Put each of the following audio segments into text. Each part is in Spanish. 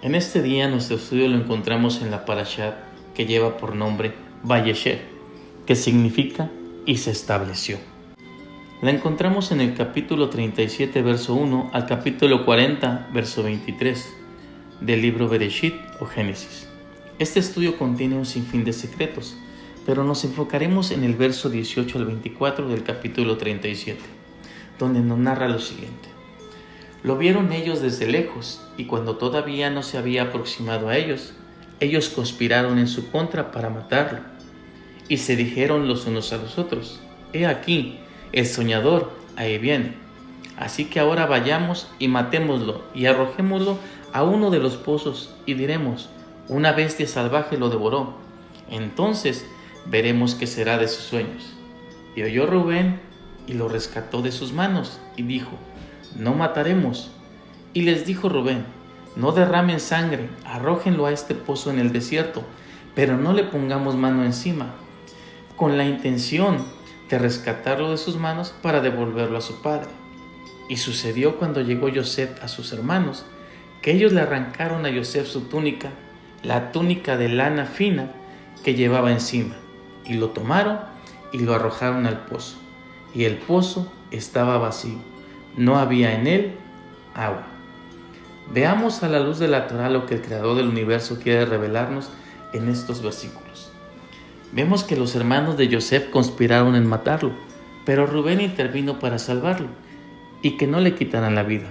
En este día nuestro estudio lo encontramos en la Parashat que lleva por nombre Vayeshev, que significa y se estableció. La encontramos en el capítulo 37, verso 1 al capítulo 40, verso 23 del libro Bereshit o Génesis. Este estudio contiene un sinfín de secretos, pero nos enfocaremos en el verso 18 al 24 del capítulo 37, donde nos narra lo siguiente. Lo vieron ellos desde lejos, y cuando todavía no se había aproximado a ellos, ellos conspiraron en su contra para matarlo. Y se dijeron los unos a los otros, «He aquí, el soñador ahí viene. Así que ahora vayamos y matémoslo, y arrojémoslo a uno de los pozos, y diremos, una bestia salvaje lo devoró. Entonces veremos qué será de sus sueños». Y oyó Rubén, y lo rescató de sus manos, y dijo, «No mataremos». Y les dijo Rubén, «No derramen sangre, arrójenlo a este pozo en el desierto, pero no le pongamos mano encima, con la intención de rescatarlo de sus manos para devolverlo a su padre». Y sucedió cuando llegó Yosef a sus hermanos, que ellos le arrancaron a Yosef su túnica, la túnica de lana fina que llevaba encima, y lo tomaron y lo arrojaron al pozo. Y el pozo estaba vacío, no había en él agua. Veamos a la luz de la Torá lo que el Creador del universo quiere revelarnos en estos versículos. Vemos que los hermanos de Yosef conspiraron en matarlo, pero Rubén intervino para salvarlo y que no le quitaran la vida,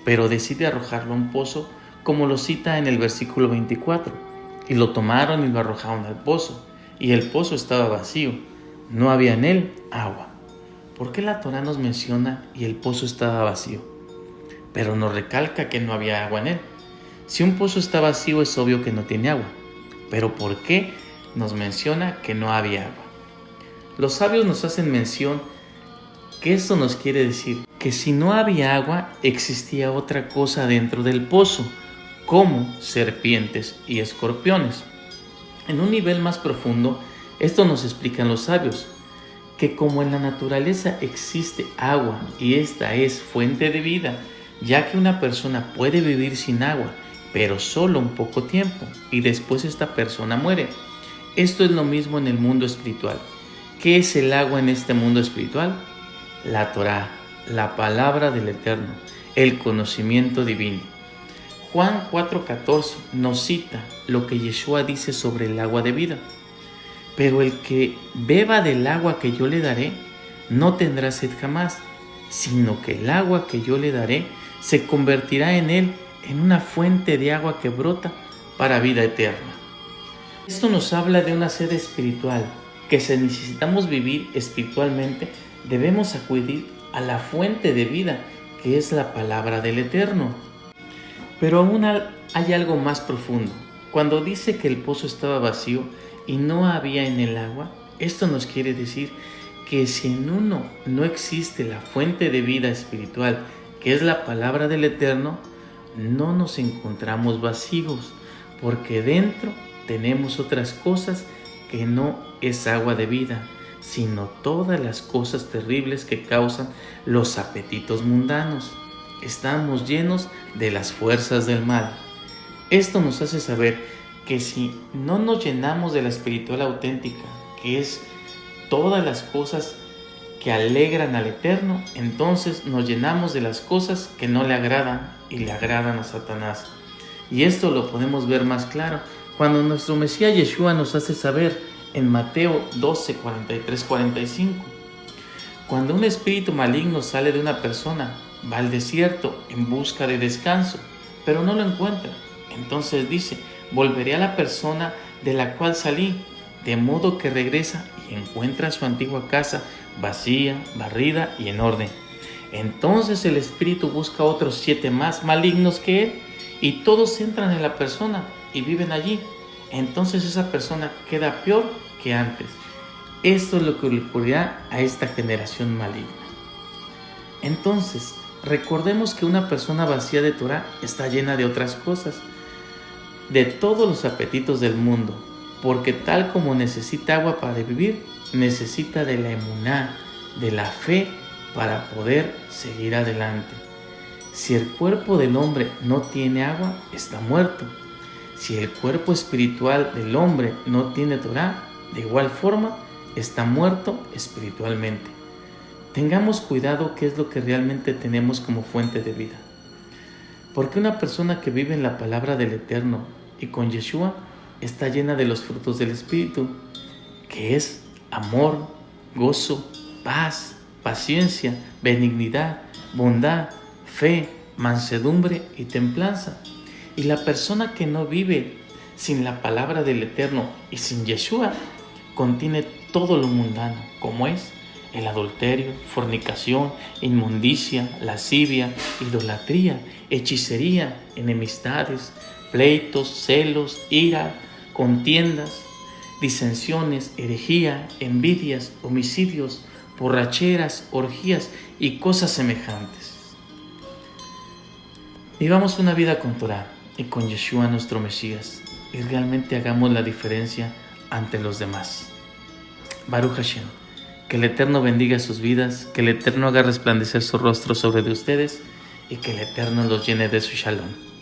pero decide arrojarlo a un pozo, como lo cita en el versículo 24, y lo tomaron y lo arrojaron al pozo, y el pozo estaba vacío, no había en él agua. ¿Por qué la Torá nos menciona y el pozo estaba vacío? Pero nos recalca que no había agua en él. Si un pozo está vacío es obvio que no tiene agua, pero ¿por qué nos menciona que no había agua? Los sabios nos hacen mención que esto nos quiere decir que si no había agua existía otra cosa dentro del pozo, como serpientes y escorpiones. En un nivel más profundo, esto nos explican los sabios, que como en la naturaleza existe agua y esta es fuente de vida, ya que una persona puede vivir sin agua, pero solo un poco tiempo, y después esta persona muere. Esto es lo mismo en el mundo espiritual. ¿Qué es el agua en este mundo espiritual? La Torá, la palabra del Eterno, el conocimiento divino. Juan 4:14 nos cita lo que Yeshua dice sobre el agua de vida. Pero el que beba del agua que yo le daré, no tendrá sed jamás, sino que el agua que yo le daré se convertirá en él en una fuente de agua que brota para vida eterna. Esto nos habla de una sed espiritual, que si necesitamos vivir espiritualmente, debemos acudir a la fuente de vida, que es la palabra del Eterno. Pero aún hay algo más profundo. Cuando dice que el pozo estaba vacío y no había en el agua, esto nos quiere decir que si en uno no existe la fuente de vida espiritual, que es la palabra del Eterno, no nos encontramos vacíos, porque dentro tenemos otras cosas que no es agua de vida, sino todas las cosas terribles que causan los apetitos mundanos. Estamos llenos de las fuerzas del mal. Esto nos hace saber que si no nos llenamos de la espiritual auténtica, que es todas las cosas que alegran al Eterno, entonces nos llenamos de las cosas que no le agradan y le agradan a Satanás. Y esto lo podemos ver más claro cuando nuestro Mesías Yeshua nos hace saber en Mateo 12, 43, 45. Cuando un espíritu maligno sale de una persona, va al desierto en busca de descanso, pero no lo encuentra. Entonces dice, volveré a la persona de la cual salí, de modo que regresa y encuentra su antigua casa vacía, barrida y en orden. Entonces el espíritu busca otros 7 más malignos que él, y todos entran en la persona y viven allí. Entonces esa persona queda peor que antes. Esto es lo que le ocurrirá a esta generación maligna. Entonces, recordemos que una persona vacía de Torah está llena de otras cosas, de todos los apetitos del mundo, porque tal como necesita agua para vivir, necesita de la emuná, de la fe para poder seguir adelante. Si el cuerpo del hombre no tiene agua, está muerto. Si el cuerpo espiritual del hombre no tiene Torá, de igual forma, está muerto espiritualmente. Tengamos cuidado qué es lo que realmente tenemos como fuente de vida. Porque una persona que vive en la palabra del Eterno y con Yeshua está llena de los frutos del Espíritu, que es amor, gozo, paz, paciencia, benignidad, bondad, fe, mansedumbre y templanza. Y la persona que no vive sin la palabra del Eterno y sin Yeshua contiene todo lo mundano, como es el adulterio, fornicación, inmundicia, lascivia, idolatría, hechicería, enemistades, pleitos, celos, ira, contiendas, disensiones, herejía, envidias, homicidios, borracheras, orgías y cosas semejantes. Vivamos una vida con Torah y con Yeshua nuestro Mesías y realmente hagamos la diferencia ante los demás. Baruch Hashem, que el Eterno bendiga sus vidas, que el Eterno haga resplandecer su rostro sobre de ustedes y que el Eterno los llene de su shalom.